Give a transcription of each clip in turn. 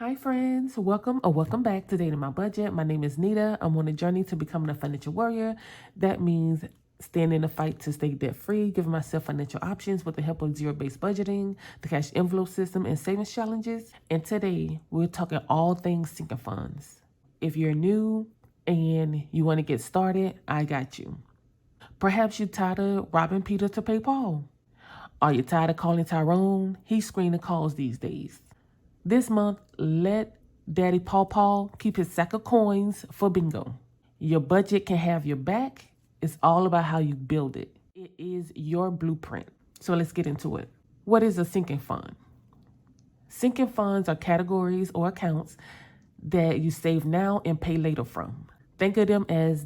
Hi friends, welcome back to Dating My Budget. My name is Nita. I'm on a journey to becoming a financial warrior. That means staying in the fight to stay debt free, giving myself financial options with the help of zero-based budgeting, the cash envelope system, and savings challenges. And today we're talking all things sinking funds. If you're new and you want to get started, I got you. Perhaps you're tired of robbing Peter to pay Paul. Are you tired of calling Tyrone? He's screening calls these days. This month, let Daddy Paw keep his sack of coins for bingo. Your budget can have your back. It's all about how you build it. It is your blueprint. So let's get into it. What is a sinking fund? Sinking funds are categories or accounts that you save now and pay later from. Think of them as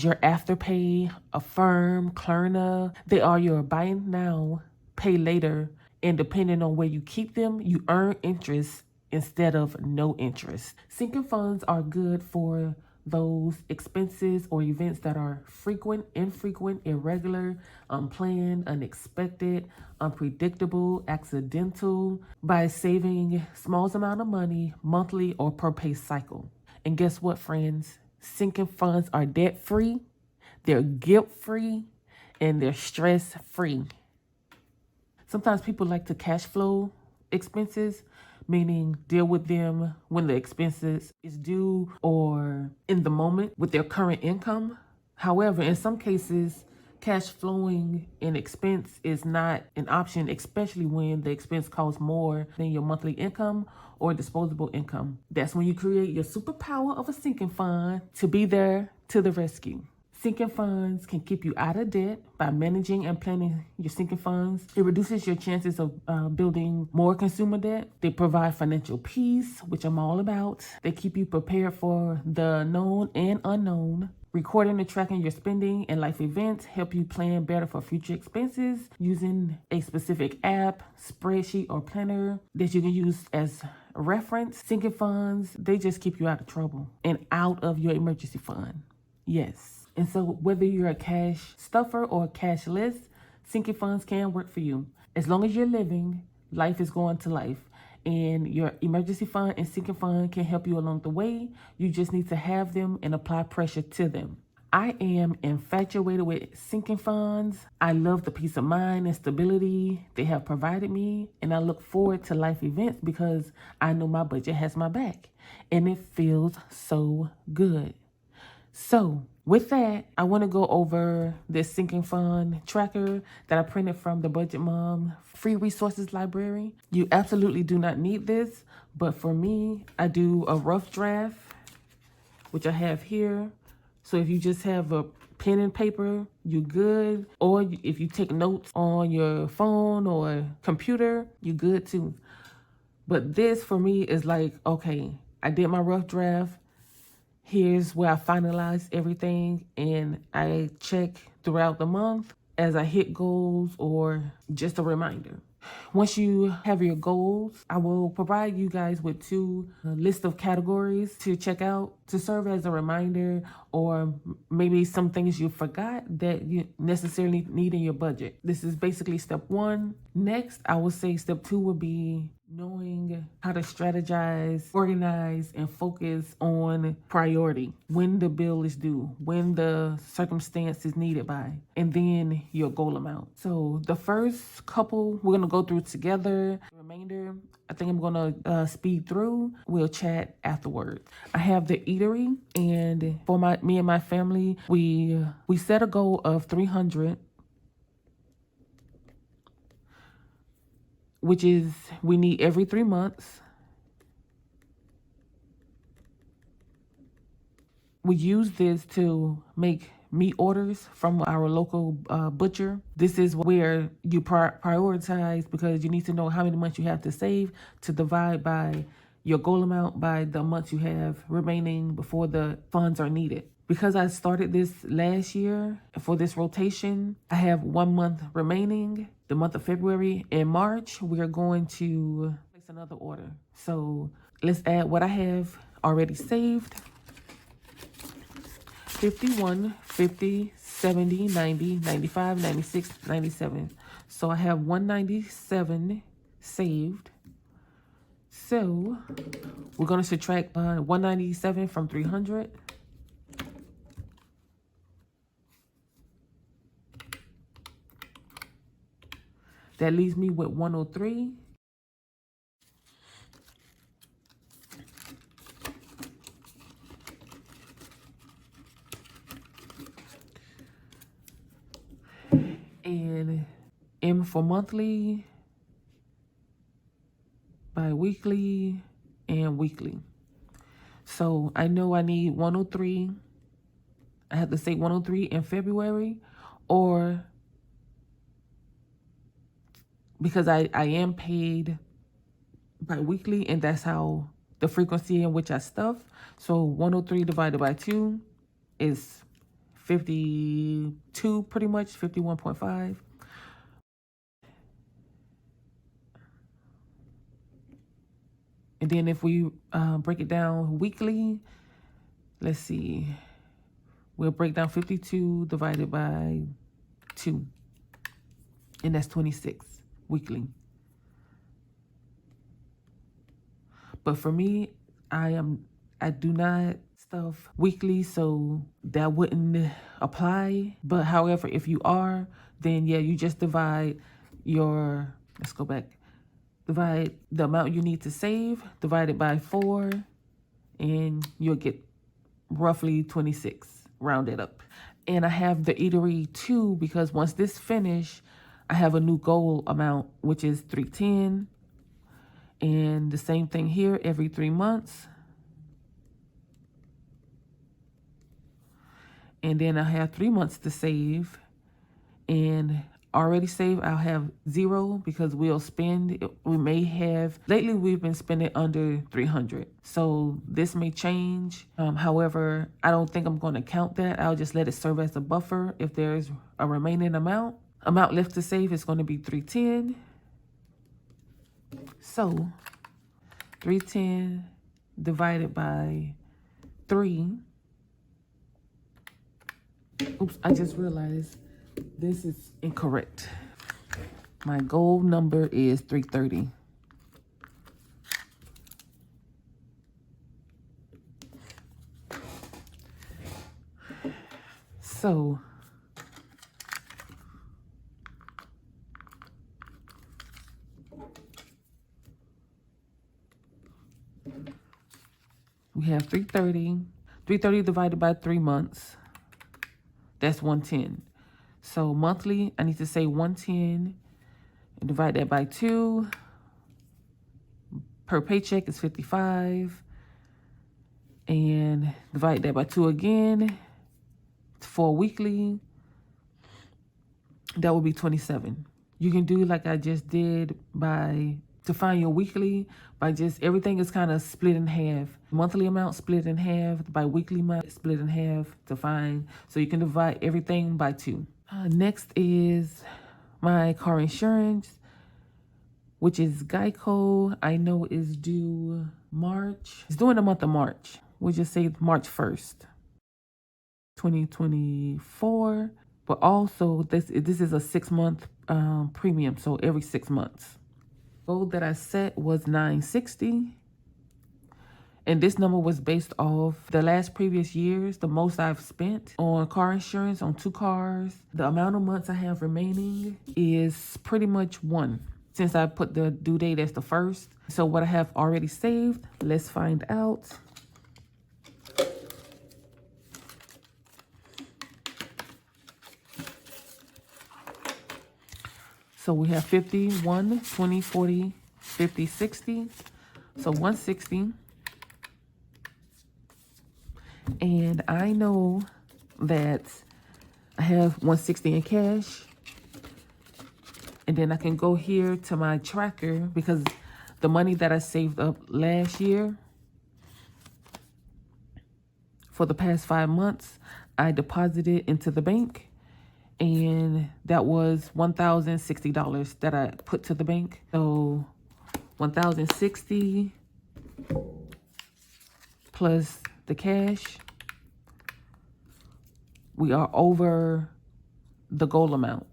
your Afterpay, Affirm, Klarna. They are your buy now, pay later, and depending on where you keep them, you earn interest instead of no interest. Sinking funds are good for those expenses or events that are frequent, infrequent, irregular, unplanned, unexpected, unpredictable, accidental, by saving small amount of money monthly or per pay cycle. And guess what, friends? Sinking funds are debt-free, they're guilt-free, and they're stress-free. Sometimes people like to cash flow expenses, meaning deal with them when the expenses is due or in the moment with their current income. However, in some cases, cash flowing an expense is not an option, especially when the expense costs more than your monthly income or disposable income. That's when you create your superpower of a sinking fund to be there to the rescue. Sinking funds can keep you out of debt by managing and planning your sinking funds. It reduces your chances of building more consumer debt. They provide financial peace, which I'm all about. They keep you prepared for the known and unknown. Recording and tracking your spending and life events help you plan better for future expenses using a specific app, spreadsheet, or planner that you can use as reference. Sinking funds, they just keep you out of trouble and out of your emergency fund. Yes. And so whether you're a cash stuffer or cashless, sinking funds can work for you. As long as you're living, life is going to life. And your emergency fund and sinking fund can help you along the way. You just need to have them and apply pressure to them. I am infatuated with sinking funds. I love the peace of mind and stability they have provided me. And I look forward to life events because I know my budget has my back. And it feels so good. So with that, I want to go over this sinking fund tracker that I printed from the Budget Mom free resources library. You absolutely do not need this, but for me, I do a rough draft, which I have here. So if you just have a pen and paper, you're good. Or if you take notes on your phone or computer, you're good too. But this for me is like, okay, I did my rough draft. Here's where I finalize everything, and I check throughout the month as I hit goals or just a reminder. Once you have your goals, I will provide you guys with two lists of categories to check out to serve as a reminder, or maybe some things you forgot that you necessarily need in your budget. This is basically step one. Next, I would say step two would be knowing how to strategize, organize, and focus on priority, when the bill is due, when the circumstance is needed by, and then your goal amount. So the first couple we're gonna go through together. The remainder, I think I'm gonna speed through. We'll chat afterwards. I have the eatery, and for me and my family, we set a goal of 300. Which is we need every 3 months. We use this to make meat orders from our local butcher. This is where you prioritize because you need to know how many months you have to save to divide by your goal amount by the months you have remaining before the funds are needed. Because I started this last year for this rotation, I have 1 month remaining. The month of February and March, we are going to place another order. So let's add what I have already saved. 51, 50, 70, 90, 95, 96, 97. So I have 197 saved. So we're going to subtract 197 from 300. That leaves me with 103. And M for monthly, bi-weekly, and weekly. So I know I need 103. I have to say 103 in February, or because I am paid bi-weekly, and that's how the frequency in which I stuff. So 103 divided by 2 is 52, pretty much 51.5. And then if we break it down weekly, let's see, we'll break down 52 divided by 2, and that's 26 weekly. But for me, I do not stuff weekly, so that wouldn't apply. But however, if you are, then yeah, you just divide your, let's go back, divide the amount you need to save, divide it by 4, and you'll get roughly 26, round it up. And I have the eatery too, because once this finish, I have a new goal amount, which is 310. And the same thing here, every 3 months. And then I have 3 months to save. And already saved, I'll have 0 because we'll spend, we may have, lately we've been spending under 300. So this may change. However, I don't think I'm going to count that. I'll just let it serve as a buffer. If there's a remaining amount left to save is going to be 310. So 310 divided by 3. Oops, I just realized this is incorrect. My goal number is 330. So we have 330. 330 divided by 3 months. That's 110. So monthly, I need to say 110 and divide that by 2. Per paycheck is 55. And divide that by 2 again. For weekly, that would be 27. You can do like I just did to find your weekly, by just, everything is kind of split in half. Monthly amount split in half, by weekly amount split in half to find. So you can divide everything by 2. Next is my car insurance, which is Geico. I know is due March. It's due in the month of March. We'll just say March 1st, 2024. But also this is a 6-month premium, so every 6 months. Goal that I set was 960. And this number was based off the last previous years, the most I've spent on car insurance on 2 cars. The amount of months I have remaining is pretty much 1, since I put the due date as the 1st. So what I have already saved, let's find out. So we have 50, 1, 20, 40, 50, 60. So 160. And I know that I have 160 in cash. And then I can go here to my tracker, because the money that I saved up last year for the past 5 months, I deposited into the bank. And that was $1,060 that I put to the bank. So 1,060 plus the cash, we are over the goal amount.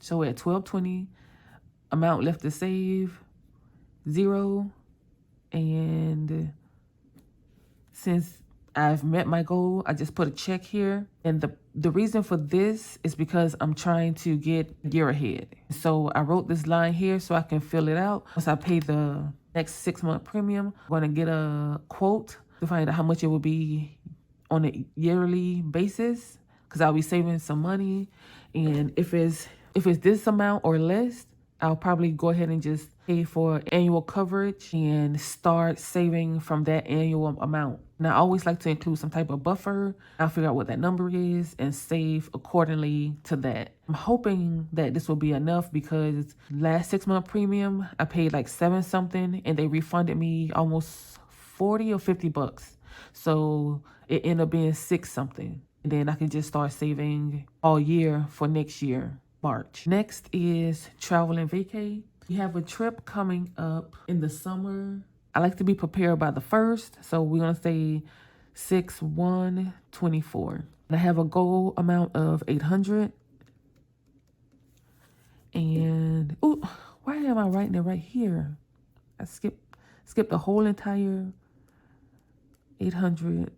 So we're at 1220. amount left to save, 0. And since I've met my goal, I just put a check here. And the reason for this is because I'm trying to get a year ahead. So I wrote this line here so I can fill it out. Once I pay the next 6-month premium, I'm going to get a quote to find out how much it will be on a yearly basis, because I'll be saving some money. And if it's this amount or less, I'll probably go ahead and just pay for annual coverage and start saving from that annual amount. And I always like to include some type of buffer. I'll figure out what that number is and save accordingly to that. I'm hoping that this will be enough, because last 6-month premium, I paid like 7 something and they refunded me almost 40 or 50 bucks. So it ended up being 6 something. And then I can just start saving all year for next year, March. Next is travel and vacay. We have a trip coming up in the summer. I like to be prepared by the 1st. So we're going to say 6/1/24. And I have a goal amount of 800. And, ooh, why am I writing it right here? I skipped the whole entire 800.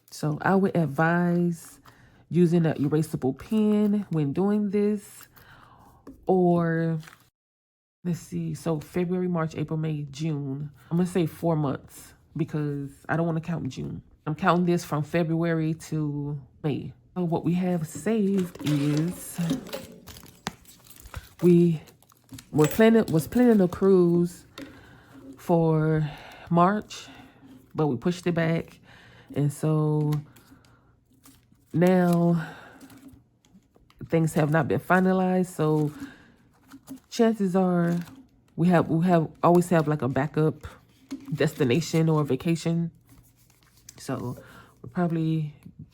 So I would advise using an erasable pen when doing this, or let's see, so February, March, April, May, June. I'm gonna say 4 months because I don't want to count June. I'm counting this from February to May. So what we have saved is was planning a cruise for March, but we pushed it back. And so now things have not been finalized. So chances are we always have like a backup destination or vacation. So we'll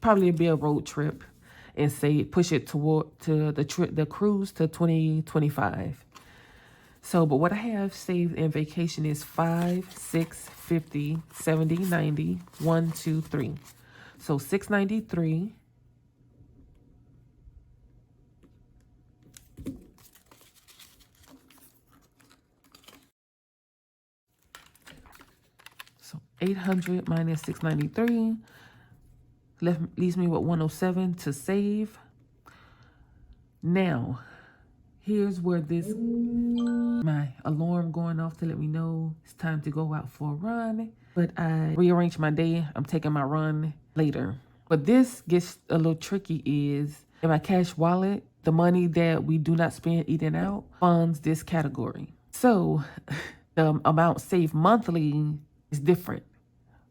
probably be a road trip and say push it to the cruise to 2025. So, but what I have saved in vacation is 5, 6, 50, 70, 90, 1, 2, 3. So 693. So 800 minus 693 leaves me with 107 to save. Now, here's where my alarm going off to let me know it's time to go out for a run. But I rearranged my day. I'm taking my run later. But this gets a little tricky is in my cash wallet, the money that we do not spend eating out funds this category. So the amount saved monthly is different.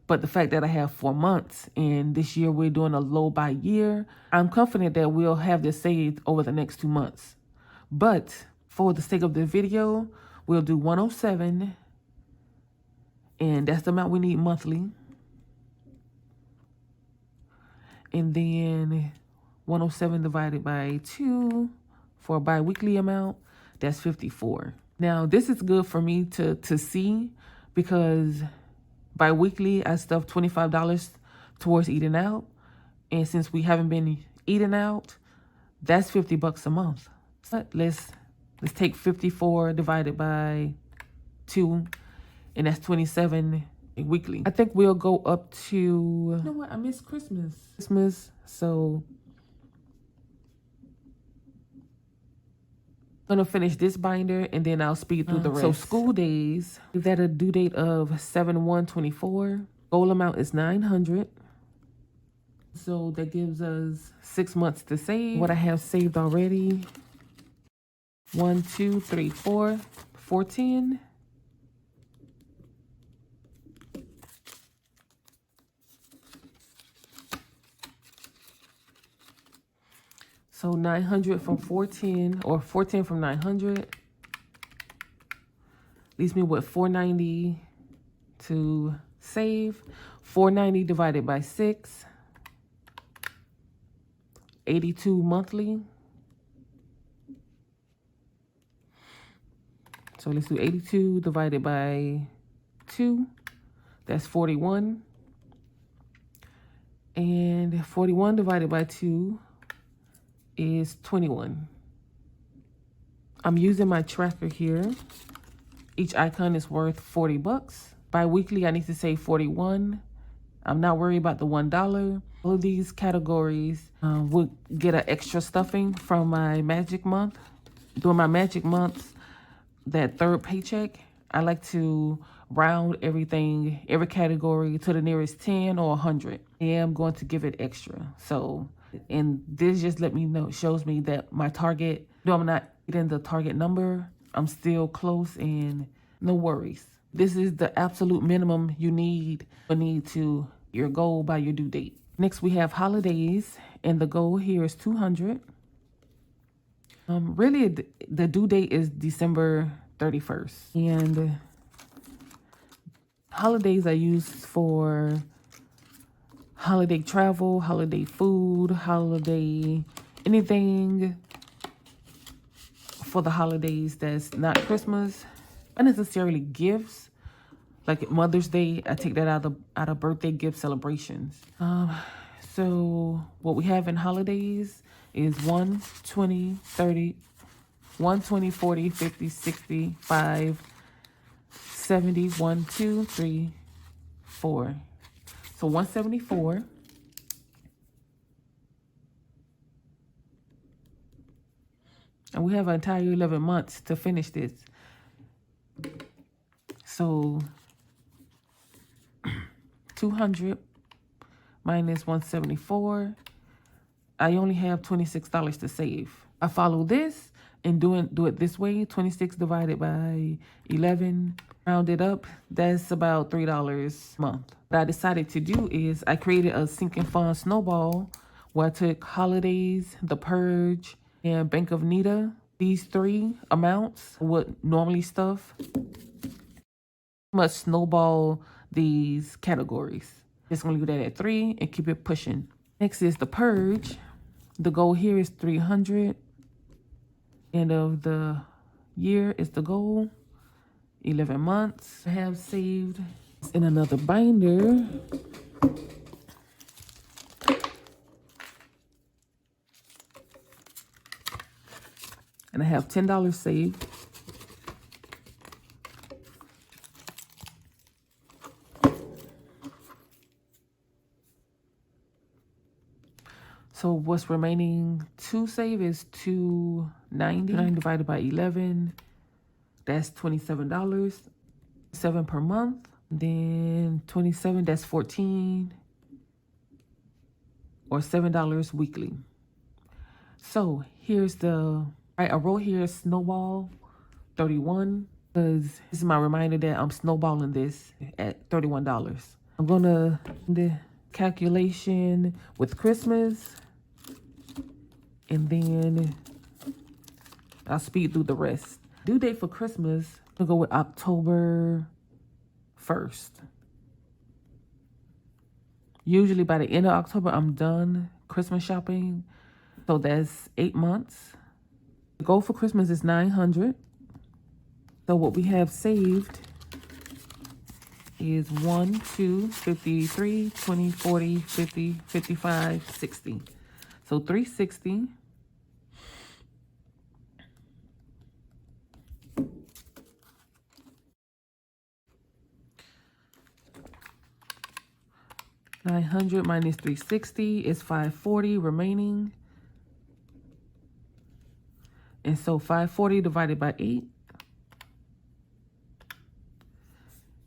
But the fact that I have 4 months and this year we're doing a low by year, I'm confident that we'll have this saved over the next 2 months. But for the sake of the video, we'll do 107, and that's the amount we need monthly. And then 107 divided by 2 for a bi-weekly amount, that's 54. Now, this is good for me to see because bi-weekly, I stuff $25 towards eating out. And since we haven't been eating out, that's 50 bucks a month. But let's take 54 divided by 2, and that's 27 weekly. I think we'll go up to, you know what, I miss Christmas. So I'm gonna finish this binder and then I'll speed through the rest. So school days, we've got a due date of 7/1/24. Goal amount is 900. So that gives us 6 months to save. What I have saved already, 1, 2, 3, 4, 14. So 900 from 14, or 14 from 900, leaves me with 490 to save. 490 divided by 6, 82 monthly. So let's do 82 divided by 2, that's 41. And 41 divided by 2 is 21. I'm using my tracker here. Each icon is worth 40 bucks. Bi-weekly, I need to save 41. I'm not worried about the $1. All of these categories would get an extra stuffing from my magic month. During my magic months, that third paycheck, I like to round everything, every category to the nearest 10 or 100. I am going to give it extra. So, and this just let me know, shows me that my target, though I'm not getting the target number, I'm still close and no worries. This is the absolute minimum you need to your goal by your due date. Next, we have holidays, and the goal here is 200. Really, the due date is December 31st. And holidays I use for holiday travel, holiday food, holiday anything for the holidays that's not Christmas. Not necessarily gifts. Like Mother's Day, I take that out of birthday gift celebrations. So what we have in holidays is 1, 20, 30, 1, 20, 40, 50, 60, 5, 70, 1, 2, 3, 4. So 174. And we have an entire 11 months to finish this. So 200 minus 174. I only have $26 to save. I follow this and do it this way. 26 divided by 11, round it up. That's about $3 a month. What I decided to do is I created a sinking fund snowball where I took holidays, the Purge, and Bank of Nita. These three amounts would normally stuff. Must snowball these categories. Just gonna leave that at 3 and keep it pushing. Next is the Purge. The goal here is 300. End of the year is the goal. 11 months. I have saved in another binder. And I have $10 saved. So what's remaining to save is $290. 9 divided by 11, that's $27. 7 per month. Then 27, that's 14 or $7 weekly. So here's I wrote here snowball 31 because this is my reminder that I'm snowballing this at $31. I'm gonna do the calculation with Christmas. And then I'll speed through the rest. Due date for Christmas, I'll go with October 1st. Usually by the end of October, I'm done Christmas shopping. So that's 8 months. The goal for Christmas is 900. So what we have saved is 1, 2, 53, 20, 40, 50, 55, 60. So 360. $900 minus 360 is 540 remaining. And so 540 divided by 8,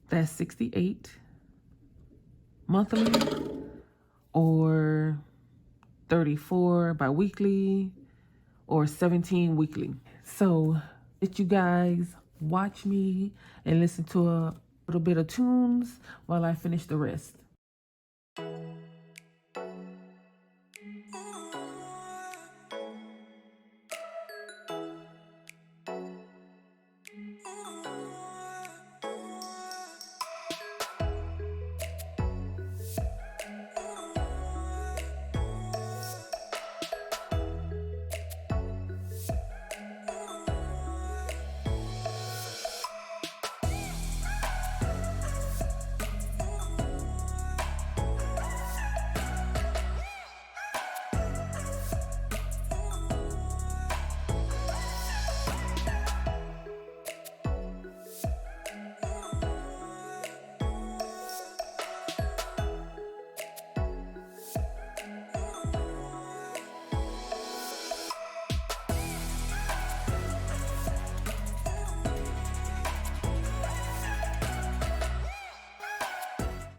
that's 68 monthly, or 34 bi-weekly, or 17 weekly. So let you guys watch me and listen to a little bit of tunes while I finish the rest.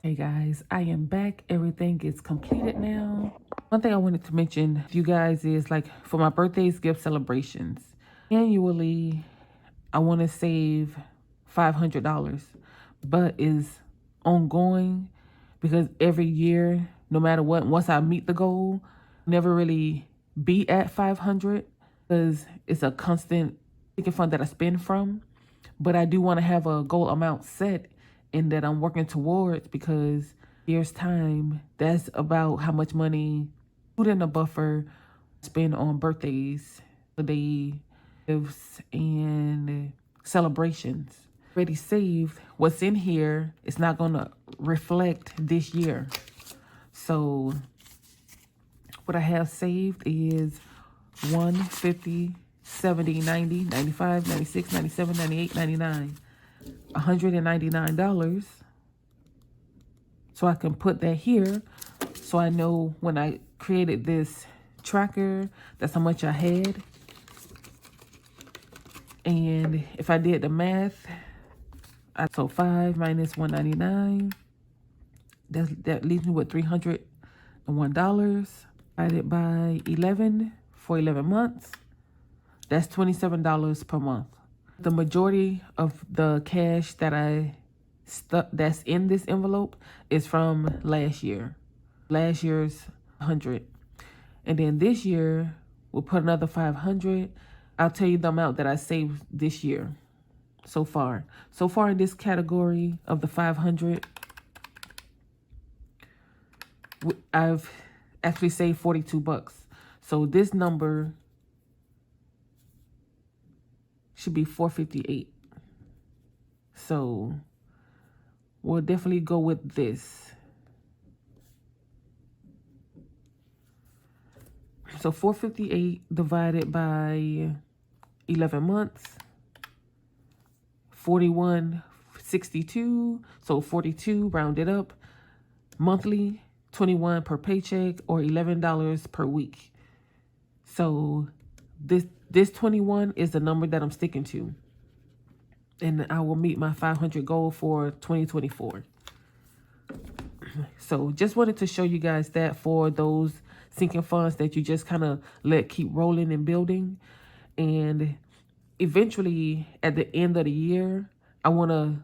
Hey guys, I am back. Everything is completed now. One thing I wanted to mention to you guys is like for my birthdays gift celebrations, annually I want to save $500, but is ongoing because every year, no matter what, once I meet the goal, never really be at 500 because it's a constant sinking fund that I spend from. But I do want to have a goal amount set and that I'm working towards because there's time. That's about how much money, put in a buffer, spend on birthdays, holiday gifts, and celebrations. Already saved. What's in here is not going to reflect this year. So what I have saved is 150, 70, 90, 95, 96, 97, 98, 99. $199. So I can put that here so I know when I created this tracker, that's how much I had. And if I did the math, so 5 minus 199, that leaves me with $301 divided by 11 for 11 months. That's $27 per month. The majority of the cash that that's in this envelope is from last year. Last year's 100. And then this year, we'll put another 500. I'll tell you the amount that I saved this year so far. So far in this category of the 500, I've actually saved 42 bucks. So this number should be 458. So we'll definitely go with this. So 458 divided by 11 months, 41.62. So 42 rounded up. Monthly, 21 per paycheck or $11 per week. So this 21 is the number that I'm sticking to. And I will meet my 500 goal for 2024. So just wanted to show you guys that for those sinking funds that you just kind of let keep rolling and building. And eventually at the end of the year, I want to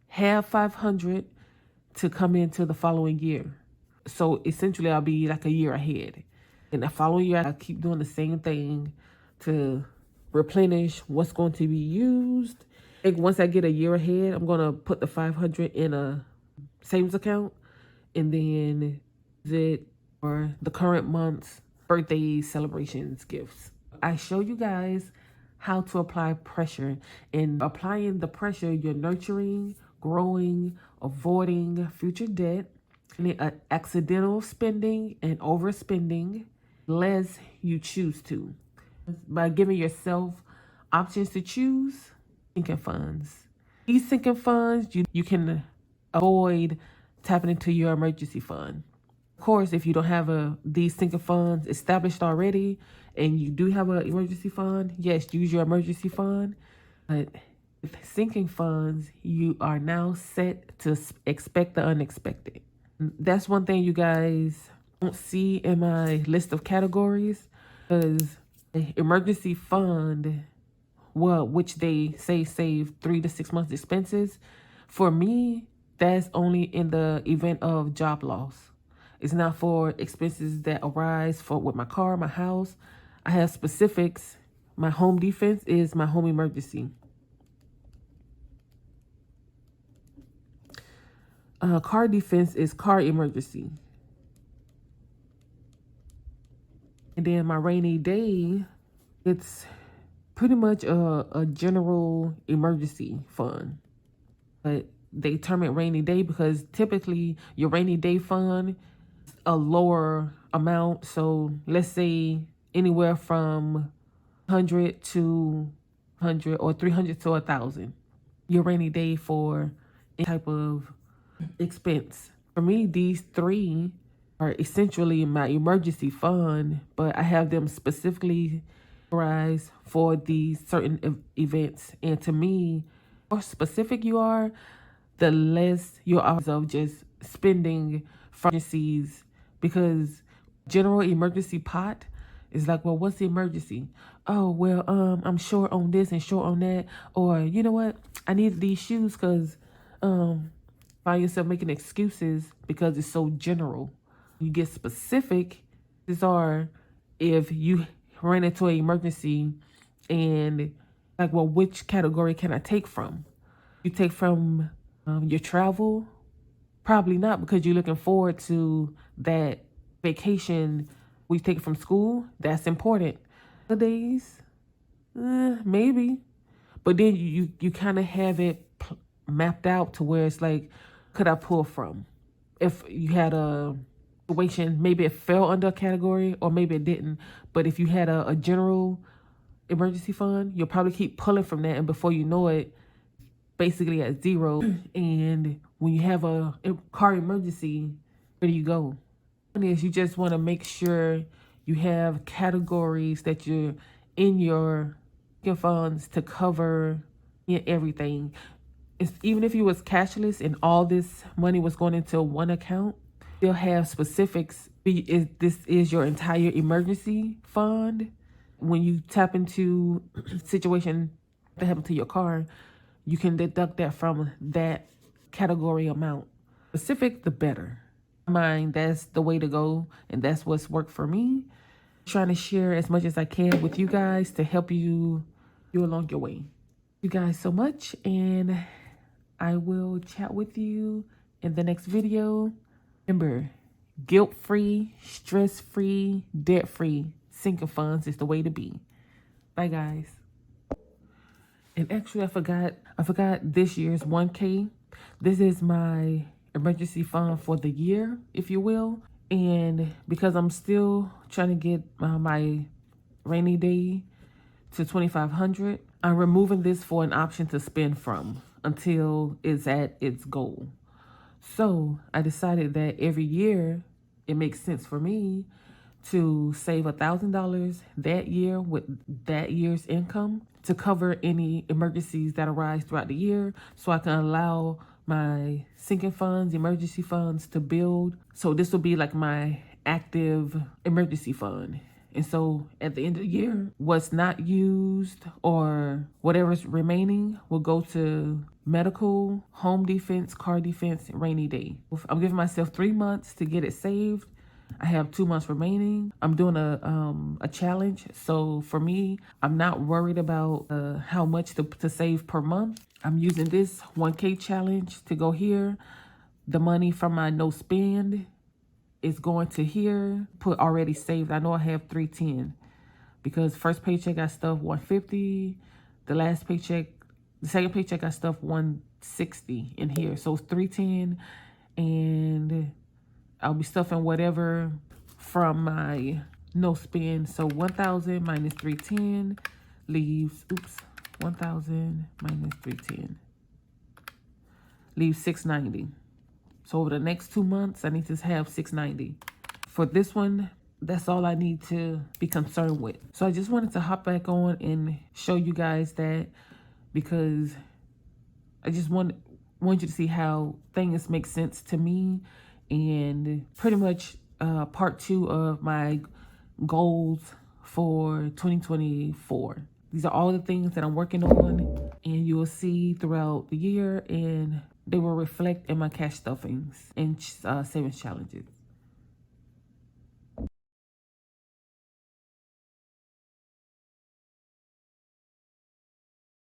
have 500 to come into the following year. So essentially I'll be like a year ahead. And the following year, I keep doing the same thing to replenish what's going to be used. And once I get a year ahead, I'm going to put the 500 in a savings account and then use it for the current month's birthdays, celebrations, gifts. I show you guys how to apply pressure. And applying the pressure, you're nurturing, growing, avoiding future debt, accidental spending and overspending, less you choose to. By giving yourself options to choose, sinking funds. These sinking funds, you can avoid tapping into your emergency fund. Of course, if you don't have these sinking funds established already and you do have an emergency fund, yes, use your emergency fund. But with sinking funds, you are now set to expect the unexpected. That's one thing you guys don't see in my list of categories, because emergency fund, well, which they say save 3 to 6 months expenses. For me, that's only in the event of job loss. It's not for expenses that arise with my car, my house. I have specifics. My home defense is my home emergency. Car defense is car emergency. And then my rainy day, it's pretty much a general emergency fund. But they term it rainy day because typically your rainy day fund is a lower amount. So let's say anywhere from 100 to 100 or 300 to 1,000. Your rainy day for any type of expense. For me, these three are essentially my emergency fund, but I have them specifically authorized for these certain events. And to me, the more specific you are, the less your odds of just spending for emergencies, because general emergency pot is like, well, what's the emergency? Oh, well, I'm short on this and short on that. Or, you know what? I needed these shoes because find yourself making excuses because it's so general. You get specific. These are if you ran into an emergency and like, well, which category can I take from? You take from your travel? Probably not, because you're looking forward to that vacation we take from school. That's important. Holidays, maybe. But then you kind of have it mapped out to where it's like, could I pull from? If you had a situation, maybe it fell under a category or maybe it didn't. But if you had a general emergency fund, you'll probably keep pulling from that. And before you know it, basically at zero. And when you have a car emergency, where do you go? One is you just want to make sure you have categories that you're in your funds to cover everything. Even if you was cashless and all this money was going into one account, they'll have specifics. This is your entire emergency fund. When you tap into situation that happened to your car, you can deduct that from that category amount. Specific, the better. Mine, that's the way to go, and that's what's worked for me. Trying to share as much as I can with you guys to help you along your way. You guys so much, and I will chat with you in the next video. Remember, guilt-free, stress-free, debt-free sinking funds is the way to be. Bye, guys. And actually, I forgot this year's 1K. This is my emergency fund for the year, if you will. And because I'm still trying to get my rainy day to 2,500, I'm removing this for an option to spend from until it's at its goal. So I decided that every year it makes sense for me to save $1,000 that year with that year's income to cover any emergencies that arise throughout the year, so I can allow my sinking funds, emergency funds to build. So this will be like my active emergency fund. And so at the end of the year, what's not used or whatever's remaining will go to medical, home defense, car defense, rainy day. I'm giving myself 3 months to get it saved. I have 2 months remaining. I'm doing a challenge. So for me, I'm not worried about how much to save per month. I'm using this 1K challenge to go here. The money from my no spend is going to here. Put already saved. I know I have 310 because first paycheck I stuffed 150. The second paycheck I stuffed 160 in here. So it's 310, and I'll be stuffing whatever from my no spend. So 1,000 minus 310 leaves, 1,000 minus 310 leaves 690. So over the next 2 months, I need to have 690. For this one, that's all I need to be concerned with. So I just wanted to hop back on and show you guys that, because I just want you to see how things make sense to me. And pretty much part 2 of my goals for 2024. These are all the things that I'm working on, and you will see throughout the year, and they will reflect in my cash stuffings and savings challenges.